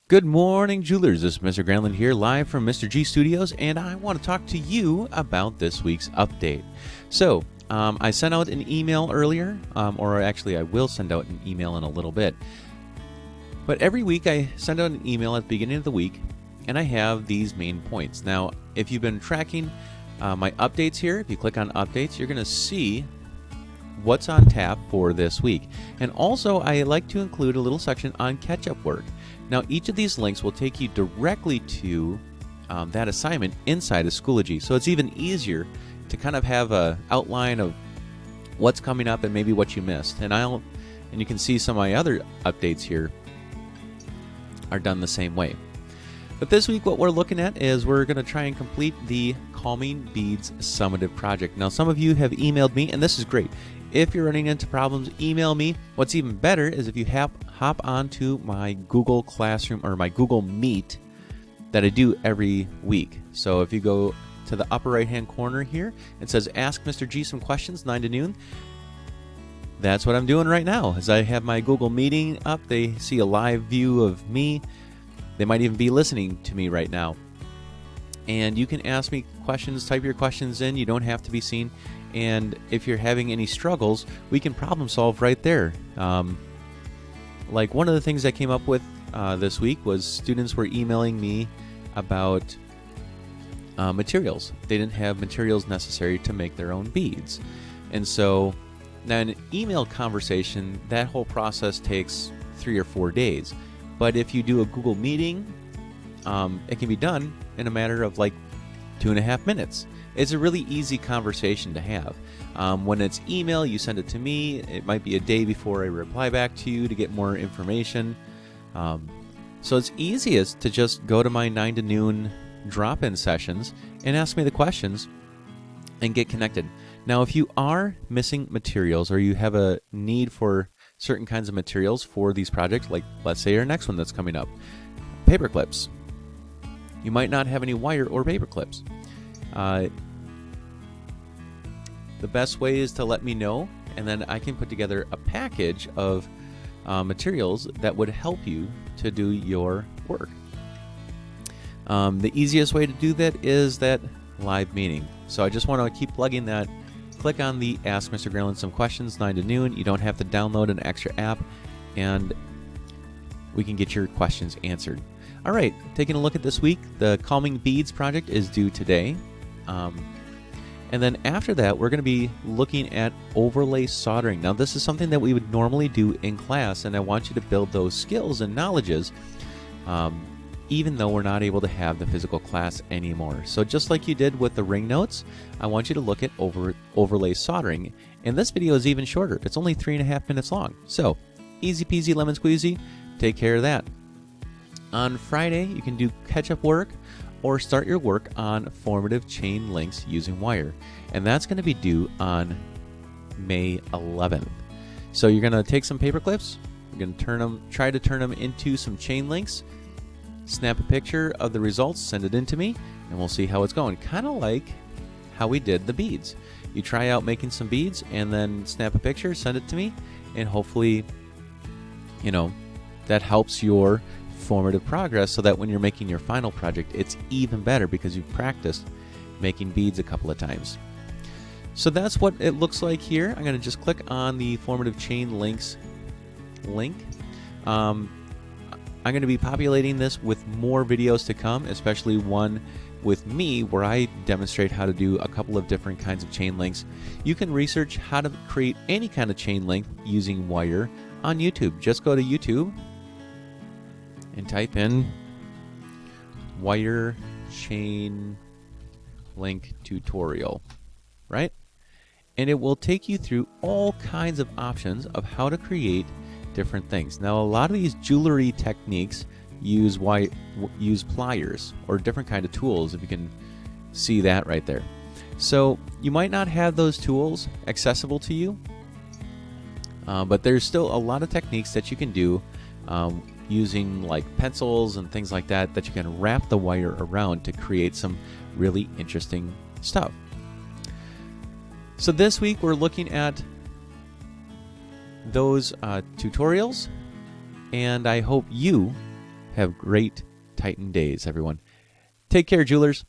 Good morning, jewelers. This is Mr. Granlund here, live from Mr. G Studios, and I want to talk to you about this week's update. So, I sent out an email earlier, or actually I will send out an email in a little bit. But every week I send out an email at the beginning of the week, and I have these main points. Now, if you've been tracking my updates here, if you click on updates, you're going to see what's on tap for this week. And also, I like to include a little section on catch-up work. Now, each of these links will take you directly to that assignment inside of Schoology, so it's even easier to kind of have an outline of what's coming up and maybe what you missed. And you can see some of my other updates here are done the same way. But this week, what we're looking at is we're going to try and complete the Calming Beads Summative project. Now, some of you have emailed me, and this is great. If you're running into problems, email me. What's even better is if you hop onto my Google Classroom or my Google Meet that I do every week. So if you go to the upper right-hand corner here, it says Ask Mr. G Some Questions, 9 to noon. That's what I'm doing right now. As I have my Google Meeting up, they see a live view of me. They might even be listening to me right now. And you can ask me questions, type your questions in. You don't have to be seen. And if you're having any struggles, we can problem solve right there. Like one of the things I came up with this week was students were emailing me about materials. They didn't have materials necessary to make their own beads. And so now in an email conversation, that whole process takes 3 or 4 days. But if you do a Google Meeting, it can be done in a matter of like 2.5 minutes. It's a really easy conversation to have. When it's email, you send it to me. It might be a day before I reply back to you to get more information. So it's easiest to just go to my 9 to noon drop-in sessions and ask me the questions and get connected. Now, if you are missing materials or you have a need for certain kinds of materials for these projects, like let's say our next one that's coming up, paper clips. You might not have any wire or paper clips. The best way is to let me know, and then I can put together a package of materials that would help you to do your work. The easiest way to do that is that live meeting. So I just want to keep plugging that. Click on the Ask Mr. Granlund Some Questions, 9 to noon. You don't have to download an extra app, and we can get your questions answered. All right, taking a look at this week, the Calming Beads project is due today. And then after that, we're going to be looking at overlay soldering. Now, this is something that we would normally do in class, and I want you to build those skills and knowledges, even though we're not able to have the physical class anymore. So just like you did with the ring notes, I want you to look at overlay soldering. And this video is even shorter. It's only 3.5 minutes long. So easy peasy lemon squeezy, take care of that. On Friday, you can do catch-up work or start your work on formative chain links using wire. And that's going to be due on May 11th. So you're going to take some paper clips, you're going to try to turn them into some chain links, snap a picture of the results, send it in to me, and we'll see how it's going. Kind of like how we did the beads. You try out making some beads and then snap a picture, send it to me, and hopefully, that helps your formative progress so that when you're making your final project, it's even better because you've practiced making beads a couple of times. So that's what it looks like here. I'm going to just click on the formative chain links link. I'm going to be populating this with more videos to come, especially one with me where I demonstrate how to do a couple of different kinds of chain links. You can research how to create any kind of chain link using wire on YouTube. Just go to YouTube and type in wire chain link tutorial, right? And it will take you through all kinds of options of how to create different things. Now, a lot of these jewelry techniques use pliers or different kind of tools, if you can see that right there. So you might not have those tools accessible to you, but there's still a lot of techniques that you can do using like pencils and things like that you can wrap the wire around to create some really interesting stuff. So this week we're looking at those tutorials, and I hope you Have great Titan days, everyone. Take care, jewelers.